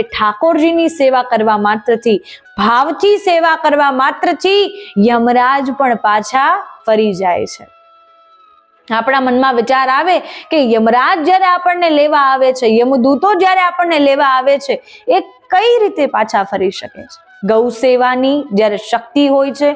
ઠાકોરજીની સેવા કરવા માત્રથી, ભાવથી સેવા કરવા માત્રથી યમરાજ પણ પાછા ફરી જાય છે. આપણા મનમાં વિચાર આવે કે યમરાજ જ્યારે આપણને લેવા આવે છે, યમદૂતો જ્યારે આપણને લેવા આવે છે, એ કઈ રીતે પાછા ફરી શકે છે? ગૌ સેવાની જ્યારે શક્તિ હોય છે,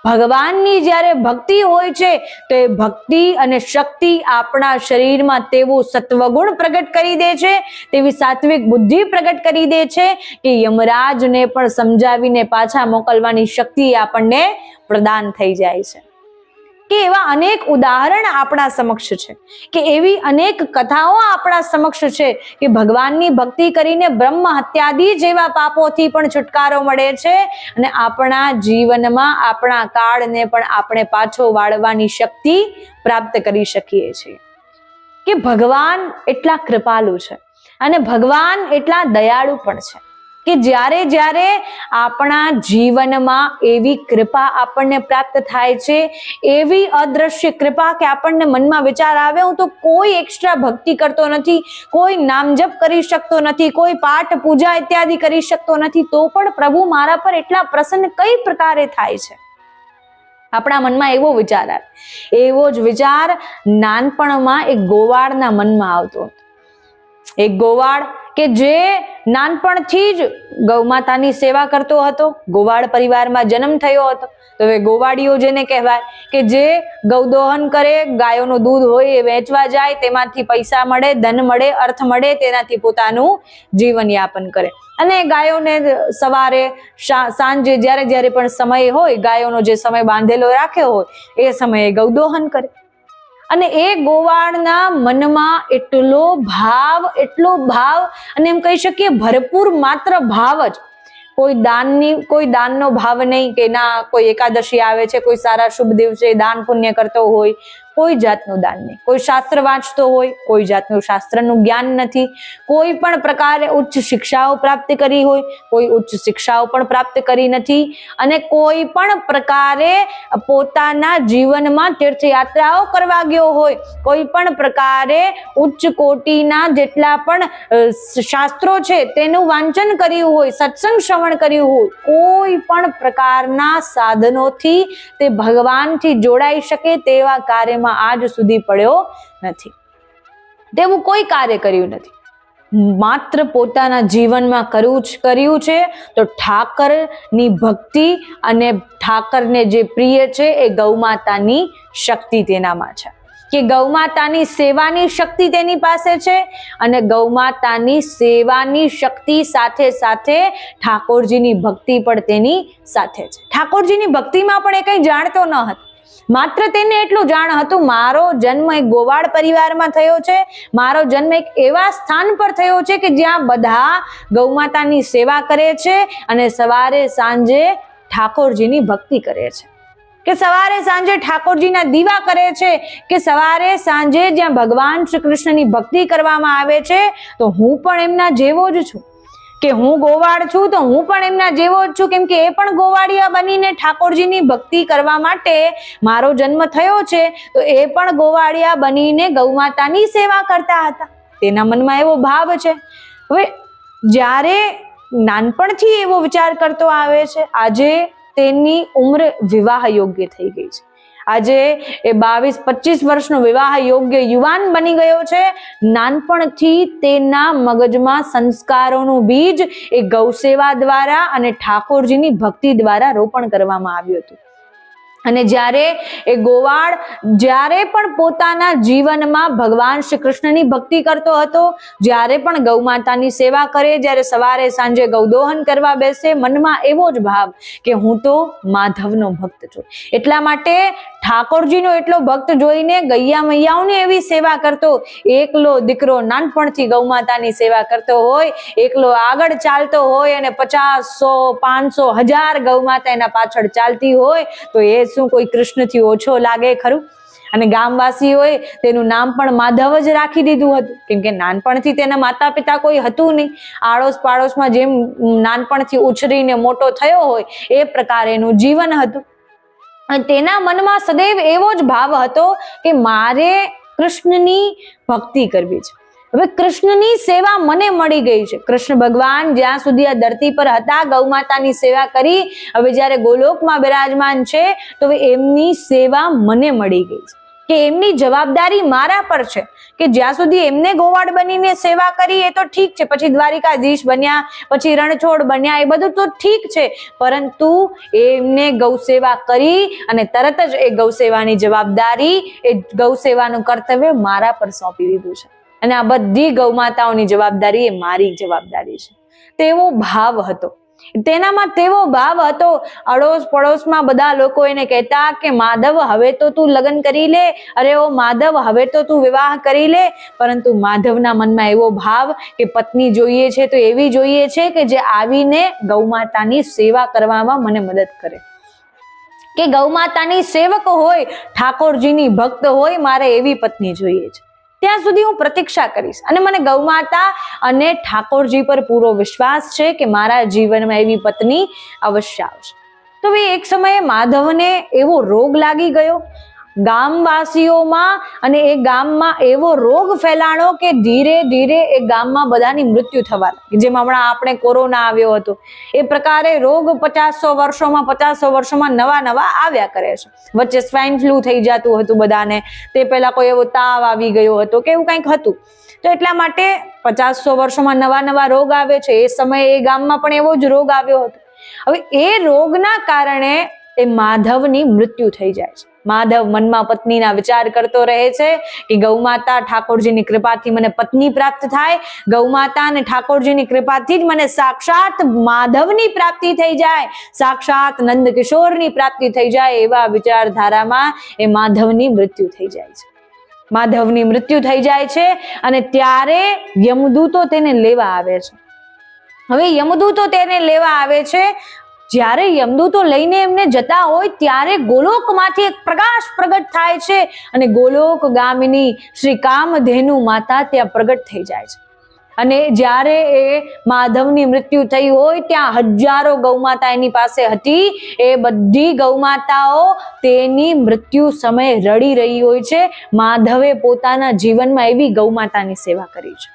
ભગવાનની જ્યારે ભક્તિ હોય છે, તો એ ભક્તિ અને શક્તિ આપણા શરીરમાં તેવું સત્વગુણ પ્રગટ કરી દે છે, તેવી સાત્વિક બુદ્ધિ પ્રગટ કરી દે છે કે યમરાજને પણ સમજાવીને પાછા મોકલવાની શક્તિ આપણને પ્રદાન થઈ જાય છે. કે એવા અનેક ઉદાહરણ આપણા સમક્ષ છે, કે એવી અનેક કથાઓ આપણા સમક્ષ છે કે ભગવાનની ભક્તિ કરીને બ્રહ્મ હત્યાદી જેવા પાપોથી પણ છુટકારો મળે છે અને આપણા જીવનમાં આપણા કાળને પણ આપણે પાછો વાળવાની શક્તિ પ્રાપ્ત કરી શકીએ છીએ. કે ભગવાન એટલા કૃપાળુ છે અને ભગવાન એટલા દયાળુ પણ છે કે જ્યારે જ્યારે આપણા જીવનમાં એવી કૃપા આપણને પ્રાપ્ત થાય છે, એવી અદ્રશ્ય કૃપા કે આપણને મનમાં વિચાર આવે હું તો કોઈ એક્સ્ટ્રા ભક્તિ કરતો નથી, કોઈ નામજપ કરી શકતો નથી, કોઈ પાઠ પૂજા ઇત્યાદિ કરી શકતો નથી, તો પણ પ્રભુ મારા પર એટલા પ્રસન્ન કઈ પ્રકારે થાય છે? આપણા મનમાં એવો વિચાર આવે. એવો જ વિચાર નાનપણમાં એક ગોવાળના મનમાં આવતો હતો. એક ગોવાળ કે જે નાનપણથી જ ગૌમાતાની સેવા કરતો હતો, ગોવાળ પરિવારમાં જન્મ થયો હતો. તો હવે ગોવાળીઓ જેને કહેવાય કે જે ગૌદોહન કરે, ગાયોનું દૂધ હોય એ વેચવા જાય, તેમાંથી પૈસા મળે, ધન મળે, અર્થ મળે, તેનાથી પોતાનું જીવન યાપન કરે. અને ગાયોને સવારે સાંજે જ્યારે જ્યારે પણ સમય હોય, ગાયોનો જે સમય બાંધેલો રાખ્યો હોય એ સમયે ગૌદોહન કરે. અને એ ગોવાળના મનમાં એટલો ભાવ અને એમ કહી શકીએ ભરપૂર માત્ર ભાવ જ, કોઈ દાનનો ભાવ નહીં કે ના કોઈ એકાદશી આવે છે, કોઈ સારા શુભ દિવસે દાન પુણ્ય કરતો હોય, કોઈ જાતનું દાન નહીં. કોઈ શાસ્ત્ર વાંચતો હોય, કોઈ જાતનું શાસ્ત્રનું જ્ઞાન નથી, કોઈ પણ પ્રકારે ઉચ્ચ શિક્ષાઓ પ્રાપ્ત કરી હોય, કોઈ ઉચ્ચ શિક્ષાઓ પણ પ્રાપ્ત કરી નથી, અને કોઈ પણ પ્રકારે પોતાના જીવનમાં તીર્થયાત્રાઓ કરવા ગયો હોય, કોઈ પણ પ્રકારે ઉચ્ચ કોટીના જેટલા પણ શાસ્ત્રો છે તેનું વાંચન કર્યું હોય, સત્સંગ શ્રવણ કર્યું હોય, કોઈ પણ પ્રકારના સાધનોથી તે ભગવાનથી જોડાઈ શકે તેવા કાર્યમાં આજ સુધી પડ્યો નથી. તેવું કોઈ કાર્ય કર્યું નથી. માત્ર પોતાના જીવનમાં કર્યું છે તો ઠાકરની ભક્તિ અને ઠાકરને જે પ્રિય છે એ ગૌમાતાની શક્તિ તેનામાં છે, કે ગૌમાતાની સેવાની શક્તિ તેની પાસે છે, અને ગૌમાતાની સેવાની શક્તિ સાથે સાથે ઠાકોરજીની ભક્તિ પણ તેની સાથે છે. ઠાકોરજીની ભક્તિમાં પણ એ કંઈ જાણતો ન હતો. માત્ર તેને એટલું જાણ હતું, મારો જન્મ એક ગોવાળ પરિવારમાં થયો છે, મારો જન્મ એક એવા સ્થાન પર થયો છે કે જ્યાં બધા ગૌમાતાની સેવા કરે છે અને સવારે સાંજે ઠાકોરજીની ભક્તિ કરે છે, કે સવારે સાંજે ઠાકોરજીના દીવા કરે છે, કે સવારે સાંજે જ્યાં ભગવાન શ્રી કૃષ્ણની ભક્તિ કરવામાં આવે છે, તો હું પણ એમના જેવો જ છું. કે હું ગોવાળ છું તો હું પણ એમના જેવો જ છું, કેમ કે એ પણ ગોવાળિયા બનીને ઠાકોરજીની ભક્તિ કરવા માટે મારો જન્મ થયો છે, તો એ પણ ગોવાળિયા બનીને ગૌમાતાની સેવા કરતા હતા. તેના મનમાં એવો ભાવ છે. હવે જ્યારે નાનપણથી એવો વિચાર કરતો આવે છે, આજે તેની ઉંમર વિવાહ યોગ્ય થઈ ગઈ છે. આજે એ 22-25 વર્ષનો વિવાહ યોગ્ય યુવાન બની ગયો છે. નાનપણથી તેના મગજમાં સંસ્કારોનું બીજ એ ગૌસેવા દ્વારા અને ઠાકોરજીની ભક્તિ દ્વારા રોપણ કરવામાં આવ્યું હતું. અને જ્યારે એ ગોવાળ જ્યારે પણ પોતાના જીવનમાં ભગવાન શ્રી કૃષ્ણની ભક્તિ કરતો હતો, જ્યારે પણ ગૌમાતાની સેવા કરે, જ્યારે સવારે સાંજે ગૌદોહન કરવા બેસે, મનમાં એવો જ ભાવ કે હું તો માધવનો ભક્ત છું. એટલા માટે ઠાકોરજીનો એટલો ભક્ત જોઈને ગૈયા મૈયાઓની એવી સેવા કરતો. એકલો દીકરો નાનપણથી ગૌમાતાની સેવા કરતો હોય, એકલો આગળ ચાલતો હોય અને 50, 100, 500, 1000 ગૌમાતા એના પાછળ ચાલતી હોય, તો એ શું કોઈ કૃષ્ણથી ઓછો લાગે ખરું? અને ગામવાસીઓએ તેનું નામ પણ માધવ જ રાખી દીધું હતું, કેમ કે નાનપણથી તેના માતા પિતા કોઈ હતું નહીં. આડોશ પાડોશમાં જેમ નાનપણથી ઉછરીને મોટો થયો હોય એ પ્રકારે એનું જીવન હતું. અને તેના મનમાં સદૈવ એવો જ ભાવ હતો કે મારે કૃષ્ણની ભક્તિ કરવી છે, હવે કૃષ્ણની સેવા મને મળી ગઈ છે. કૃષ્ણ ભગવાન જ્યાં સુધી આ ધરતી પર હતા, ગૌ માતાની સેવા કરી. હવે જ્યારે ગોલોકમાં બિરાજમાન છે તો એમની સેવા મને મળી ગઈ છે, કે એમની જવાબદારી મારા પર છે, કે જ્યાં સુધી એમને ગોવાળ બનીને સેવા કરી એ તો ઠીક છે, પછી દ્વારિકાધીશ બન્યા, પછી રણછોડ બન્યા, એ બધું તો ઠીક છે, પરંતુ એમને ગૌ સેવા કરી અને તરત જ એ ગૌ સેવાની જવાબદારી, એ ગૌ સેવાનું કર્તવ્ય મારા પર સોંપી દીધું છે, અને આ બધી ગૌ માતાઓની જવાબદારી એ મારી જવાબદારી છે. તેવો ભાવ હતો તેનામાં, તેવો ભાવ હતો. અડોશ પડોશમાં બધા લોકો એને કહેતા કે માધવ હવે તો તું લગ્ન કરી લે, અરે ઓ માધવ હવે તો તું વિવાહ કરી લે. પરંતુ માધવના મનમાં એવો ભાવ કે પત્ની જોઈએ છે તો એવી જોઈએ છે કે જે આવીને ગૌ માતાની સેવા કરવામાં મને મદદ કરે, કે ગૌ માતાની સેવક હોય, ઠાકોરજીની ભક્ત હોય, મારે એવી પત્ની જોઈએ છે. ત્યાં સુધી હું પ્રતીક્ષા કરીશ, અને મને ગૌ માતા અને ઠાકોરજી પર પૂરો વિશ્વાસ છે કે મારા જીવનમાં એવી પત્ની અવશ્ય આવશે. તો એક સમયે માધવને એવો રોગ લાગી ગયો ગામવાસીઓમાં, અને એ ગામમાં એવો રોગ ફેલાણો કે ધીરે ધીરે એ ગામમાં બધાની મૃત્યુ થવા લાગી. જેમ હમણાં આપણે કોરોના આવ્યો હતો એ પ્રકારે રોગ 50-100 વર્ષોમાં નવા આવ્યા કરે છે. વચ્ચે સ્વાઇન ફ્લૂ થઈ જતું હતું બધાને, તે પહેલા કોઈ એવો તાવ આવી ગયો હતો કે એવું કંઈક હતું. તો એટલા માટે 50-100 વર્ષોમાં નવા રોગ આવે છે. એ સમયે એ ગામમાં પણ એવો જ રોગ આવ્યો હતો. હવે એ રોગના કારણે એ માધવની મૃત્યુ થઈ જાય છે. માધવ મનમાં પત્નીના વિચાર કરતો રહે છે કે ગૌ માતા ઠાકોરજીની કૃપાથી મને પત્ની પ્રાપ્ત થાય, ગૌ માતા અને ઠાકોરજીની કૃપાથી જ મને સાક્ષાત માધવની પ્રાપ્તિ થઈ જાય, સાક્ષાત નંદ કિશોરની પ્રાપ્તિ થઈ જાય. એવા વિચારધારામાં એ માધવની મૃત્યુ થઈ જાય છે. માધવની મૃત્યુ થઈ જાય છે અને ત્યારે યમદૂતો તેને લેવા આવે છે. હવે યમદૂતો તેને લેવા આવે છે. જ્યારે યમદૂતો લઈને એમને જતા હોય ત્યારે ગોલોકમાંથી એક પ્રકાશ પ્રગટ થાય છે, અને ગોલોક ગામિની શ્રી કામધેનુ માતા ત્યાં પ્રગટ થઈ જાય છે. અને જ્યારે એ માધવની મૃત્યુ થઈ હોય ત્યાં હજારો ગૌમાતા એની પાસે હતી. એ બધી ગૌમાતાઓ તેની મૃત્યુ સમયે રડી રહી હોય છે. માધવે પોતાના જીવનમાં એવી ગૌમાતાની સેવા કરી છે,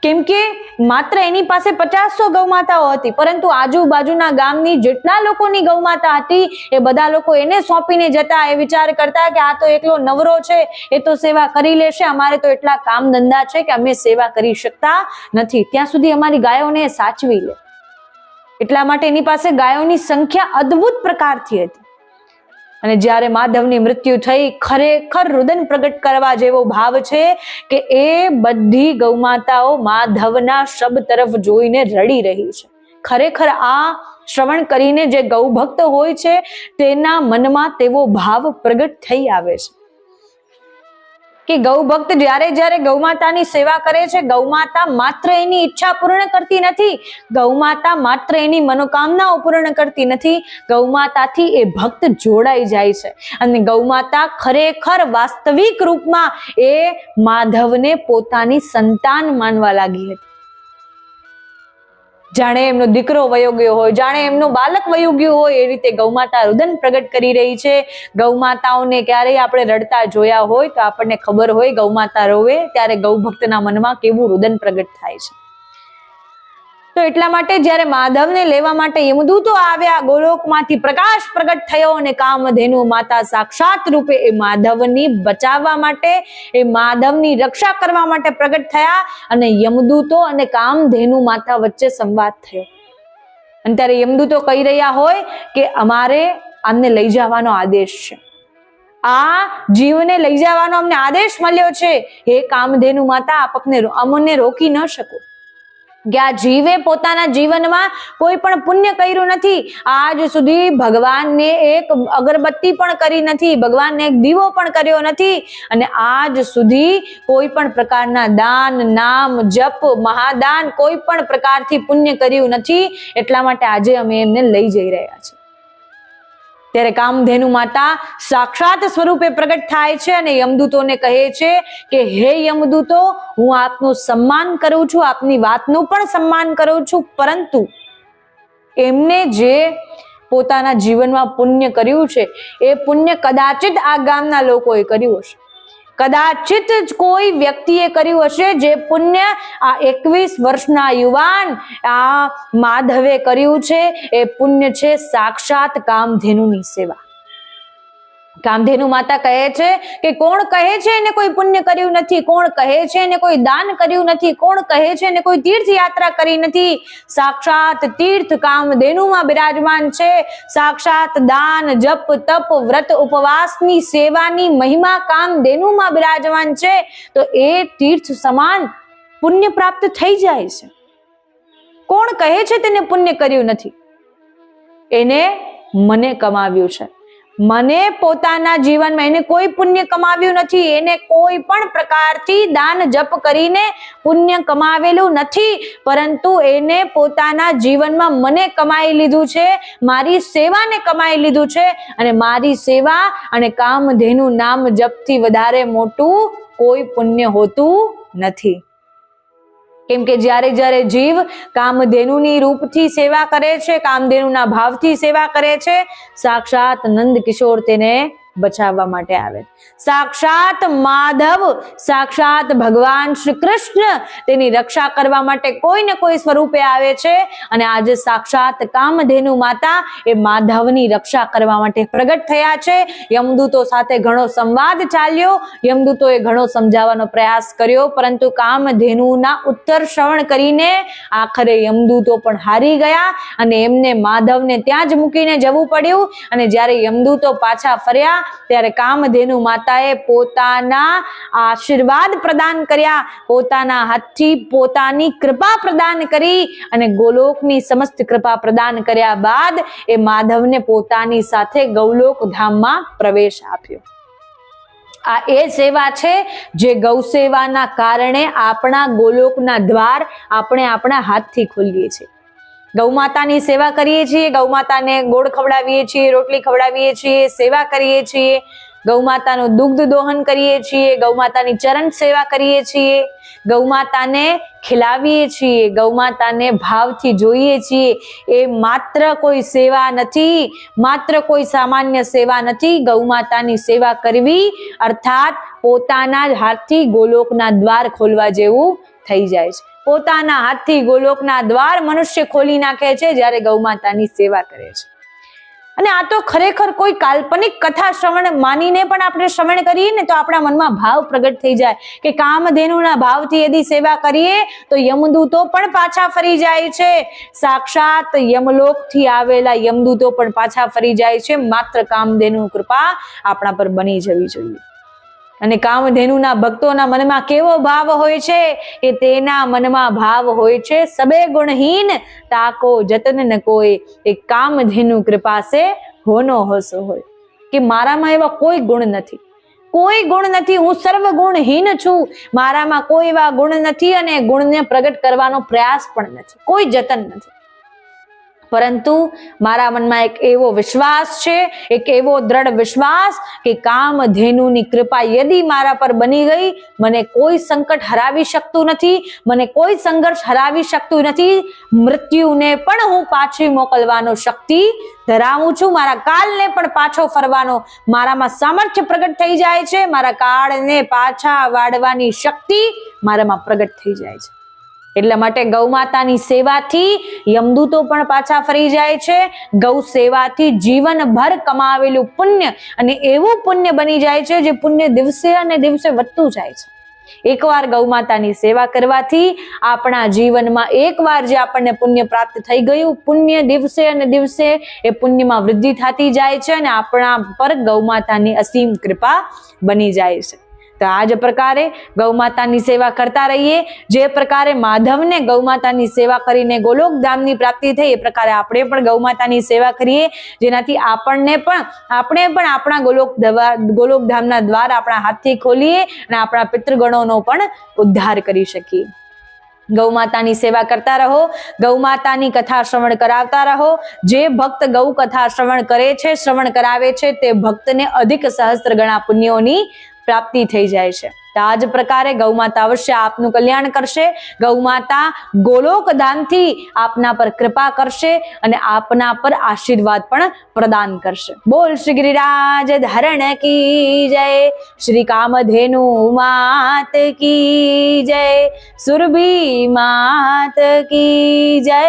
કેમ કે માત્ર એની પાસે 50-100 ગૌમાતાઓ હતી, પરંતુ આજુબાજુના ગામની જેટલા લોકોની ગૌમાતા હતી એ બધા લોકો એને સોંપીને જતા. એ વિચાર કરતા કે આ તો એકલો નવરો છે, એ તો સેવા કરી લેશે, અમારે તો એટલા કામ ધંધા છે કે અમે સેવા કરી શકતા નથી, ત્યાં સુધી અમારી ગાયોને સાચવી લે. એટલા માટે એની પાસે ગાયોની સંખ્યા અદ્ભુત પ્રકારથી હતી. અને જ્યારે માધવની મૃત્યુ થઈ, ખરેખર રુદન પ્રગટ કરવા જેવો ભાવ છે કે એ બધી ગૌમાતાઓ માધવના શબ તરફ જોઈને રડી રહી છે. ખરેખર આ શ્રવણ કરીને જે ગૌભક્ત હોય છે તેના મનમાં તેવો ભાવ પ્રગટ થઈ આવે છે કે ગૌભક્ત જ્યારે ગૌમાતાની સેવા કરે છે, ગૌમાતા માત્ર એની ઈચ્છા પૂર્ણ કરતી નથી, ગૌમાતા માત્ર એની મનોકામનાઓ પૂર્ણ કરતી નથી, ગૌમાતાથી એ ભક્ત જોડાઈ જાય છે. અને ગૌમાતા ખરેખર વાસ્તવિક રૂપમાં એ માધવને પોતાની સંતાન માનવા લાગી હતી. જાણે એમનો દીકરો વયો ગયો હોય, જાણે એમનું બાલક વયો ગયું હોય, એ રીતે ગૌમાતા રુદન પ્રગટ કરી રહી છે. ગૌમાતાઓને ક્યારેય આપણે રડતા જોયા હોય તો આપણને ખબર હોય ગૌમાતા રોવે ત્યારે ગૌભક્તના મનમાં કેવું રુદન પ્રગટ થાય છે. તો એટલા માટે જ્યારે માધવને લેવા માટે યમદૂતો આવ્યા, ગોલોકમાંથી પ્રકાશ પ્રગટ થયો અને કામધેનુ માતા સાક્ષાત રૂપે એ માધવની બચાવવા માટે, એ માધવની રક્ષા કરવા માટે પ્રગટ થયા. અને યમદૂતો અને કામધેનુ માતા વચ્ચે સંવાદ થયો. અને ત્યારે યમદૂતો કહી રહ્યા હોય કે અમારે આમને લઈ જવાનો આદેશ છે, આ જીવને લઈ જવાનો અમને આદેશ મળ્યો છે. હે કામધેનુ માતા, આપ અમને રોકી ન શકો, કે આ જીવે પોતાના જીવનમાં કોઈ પણ પુણ્ય કર્યું નથી, આજ સુધી ભગવાનને એક અગરબત્તી પણ કરી નથી, ભગવાનને એક દીવો પણ કર્યો નથી, અને આજ સુધી કોઈ પણ પ્રકારના દાન, નામ, જપ, મહાદાન કોઈ પણ પ્રકારથી પુણ્ય કર્યું નથી. એટલા માટે આજે અમે એમને લઈ જઈ રહ્યા છીએ. ત્યારે કામધેનુ માતા સાક્ષાત સ્વરૂપે પ્રગટ થાય છે અને યમદૂતોને કહે છે કે હે યમદૂતો, હું આપનું સન્માન કરું છું, આપની વાતનું પણ સન્માન કરું છું, પરંતુ એમને જે પોતાના જીવનમાં પુણ્ય કર્યું છે એ પુણ્ય કદાચિત આ ગામના લોકોએ કર્યું હશે, કદાચિત જ કોઈ વ્યક્તિએ કર્યું હશે જે પુણ્ય આ 21 વર્ષના યુવાન આ માધવે કર્યું છે એ પુણ્ય છે સાક્ષાત કામધેનુની સેવા. કામધેનુ માતા કહે છે કે કોણ કહે છે એને કોઈ પુણ્ય કર્યું નથી, કોણ કહે છે એને કોઈ દાન કર્યું નથી, કોણ કહે છે એને કોઈ તીર્થ યાત્રા કરી નથી. સાક્ષાત તીર્થ કામધેનુમાં બિરાજમાન છે. સાક્ષાત દાન જપ તપ વ્રત ઉપવાસની સેવાની મહિમા કામધેનુમાં બિરાજમાન છે. તો એ તીર્થ સમાન પુણ્ય પ્રાપ્ત થઈ જાય છે. કોણ કહે છે તેને પુણ્ય કર્યું નથી? એને મને કમાવ્યું છે. મને પોતાના જીવનમાં એને કોઈ પુણ્ય કમાવ્યું નથી. એને કોઈ પણ પ્રકારથી દાન જપ કરીને પુણ્ય કમાવેલું નથી, પરંતુ એને પોતાના જીવનમાં મને કમાઈ લીધું છે, મારી સેવાને કમાઈ લીધું છે. અને મારી સેવા અને કામધેનુ નામ જપથી વધારે મોટું કોઈ પુણ્ય હોતું નથી. કેમ કે જ્યારે જ્યારે જીવ કામધેનુની રૂપથી સેવા કરે છે, કામધેનુના ભાવથી સેવા કરે છે, સાક્ષાત નંદ કિશોર તેને બચાવવા માટે આવે. સાક્ષાત માધવ, સાક્ષાત ભગવાન શ્રી કૃષ્ણ તેની રક્ષા કરવા માટે કોઈ ને કોઈ સ્વરૂપે આવે છે. અને આજે સાક્ષાત કામધેનુ માતા એ માધવની રક્ષા કરવા માટે પ્રગટ થયા છે. યમદૂતો સાથે ઘણો સંવાદ ચાલ્યો, યમદૂતોએ ઘણો સમજાવવાનો પ્રયાસ કર્યો, પરંતુ કામધેનુના ઉત્તર શ્રવણ કરીને આખરે યમદૂતો પણ હારી ગયા અને એમને માધવને ત્યાં જ મૂકીને જવું પડ્યું. અને જ્યારે યમદૂતો પાછા ફર્યા ત્યારે કામધેનુ માતાએ પોતાના આશીર્વાદ પ્રદાન કર્યા, પોતાના હાથથી પોતાની કૃપા પ્રદાન કરી અને ગોલોકની સમસ્ત કૃપા પ્રદાન કર્યા બાદ એ માધવને પોતાની સાથે ગૌલોક ધામમાં પ્રવેશ આપ્યો. આ એ સેવા છે જે ગૌ સેવાના કારણે આપણા ગોલોકના દ્વાર આપણે આપણા હાથથી ખોલીએ છીએ. ગૌ માતાની સેવા કરીએ છીએ, ગૌ માતાને ગોળ ખવડાવીએ છીએ, રોટલી ખવડાવીએ છીએ, સેવા કરીએ છીએ, ગૌ માતાનું દુગ્ધ દોહન કરીએ છીએ, ગૌ માતાની ચરણ સેવા કરીએ છીએ, ગૌ માતાને ખીલાવીએ છીએ, ગૌ માતાને ભાવથી જોઈએ છીએ. એ માત્ર કોઈ સેવા નથી, માત્ર કોઈ સામાન્ય સેવા નથી. ગૌ માતાની સેવા કરવી અર્થાત પોતાના જ હાથથી ગોલોકના દ્વાર ખોલવા જેવું થઈ જાય છે. પોતાના હાથથી ગોલોકના દ્વાર મનુષ્ય ખોલી નાખે છે જ્યારે ગૌ માતાની સેવા કરે છે. અને આ તો ખરેખર કોઈ કાલ્પનિક કથા શ્રવણ માનીને પણ આપણે શ્રવણ કરીએ ને તો આપણા મનમાં ભાવ પ્રગટ થઈ જાય કે કામધેનુના ભાવથી યદી સેવા કરીએ તો યમદૂતો પણ પાછા ફરી જાય છે. સાક્ષાત યમલોકથી આવેલા યમદૂતો પણ પાછા ફરી જાય છે. માત્ર કામધેનુ કૃપા આપણા પર બની જવી જોઈએ. અને કામધેનુના ભક્તોના મનમાં કેવો ભાવ હોય છે કે તેના મનમાં ભાવ હોય છે સબે ગુણહીન તાકો જતન ન કોઈ, એ કામધેનુ કૃપા સે હોનો હોસો હોય કે મારામાં એવા કોઈ ગુણ નથી, કોઈ ગુણ નથી, હું સર્વ ગુણહીન છું, મારામાં કોઈ એવા ગુણ નથી અને ગુણને પ્રગટ કરવાનો પ્રયાસ પણ નથી, કોઈ જતન નથી. પરંતુ મારા મનમાં એક એવો વિશ્વાસ છે, એક એવો દ્રઢ વિશ્વાસ કે કામધેનુની કૃપા યદી મારા પર બની ગઈ, મને કોઈ સંકટ હરાવી શકતું નથી, મને કોઈ સંઘર્ષ હરાવી શકતું નથી. મૃત્યુને પણ હું પાછી મોકલવાનો શક્તિ ધરાવું છું, મારા કાળને પણ પાછો ફરવાનો મારામાં સામર્થ્ય પ્રગટ થઈ જાય છે, મારા કાળને પાછા વાળવાની શક્તિ મારામાં પ્રગટ થઈ જાય છે. એટલા માટે ગૌ માતાની સેવાથી યમદૂતો પણ પાછા ફરી જાય છે. ગૌ સેવાથી જીવનભર કમાવેલું પુણ્ય અને એવું પુણ્ય બની જાય છે જે પુણ્ય દિવસે અને દિવસે વધતું જાય છે. એકવાર ગૌ માતાની સેવા કરવાથી આપણા જીવનમાં એકવાર જે આપણને પુણ્ય પ્રાપ્ત થઈ ગયું, પુણ્ય દિવસે અને દિવસે એ પુણ્યમાં વૃદ્ધિ થતી જાય છે અને આપણા પર ગૌ માતાની અસીમ કૃપા બની જાય છે. તો આ જ પ્રકારે ગૌ માતાની સેવા કરતા રહીએ. જે પ્રકારે માધવને ગૌ માતાની સેવા કરીને ગોલોક ધામની પ્રાપ્તિ થઈ, એ પ્રકારે આપણે પણ ગૌ માતાની સેવા કરીએ, જેનાથી આપણે પણ આપણા ગોલોક ધામના દ્વાર આપણા હાથથી ખોલીએ અને આપણા પિતૃગણોનો પણ ઉદ્ધાર કરી શકીએ. ગૌ માતાની સેવા કરતા રહો, ગૌ માતાની કથા શ્રવણ કરાવતા રહો. જે ભક્ત ગૌ કથા શ્રવણ કરે છે, શ્રવણ કરાવે છે, તે ભક્તને અધિક સહસ્ત્ર ગણા પુણ્યોની પ્રાપ્તિ થઈ જાય છે. તો આ જ પ્રકારે ગૌ માતા અવશ્ય આપનું કલ્યાણ કરશે. ગૌ માતા ગોલોક ધામથી આપના પર કૃપા કરશે અને આપના પર આશીર્વાદ પણ પ્રદાન કરશે. બોલ શ્રી ગિરિરાજ ધરણ કી જય, શ્રી કામધેનુ માત કી જય, સુરભી માત કી જય.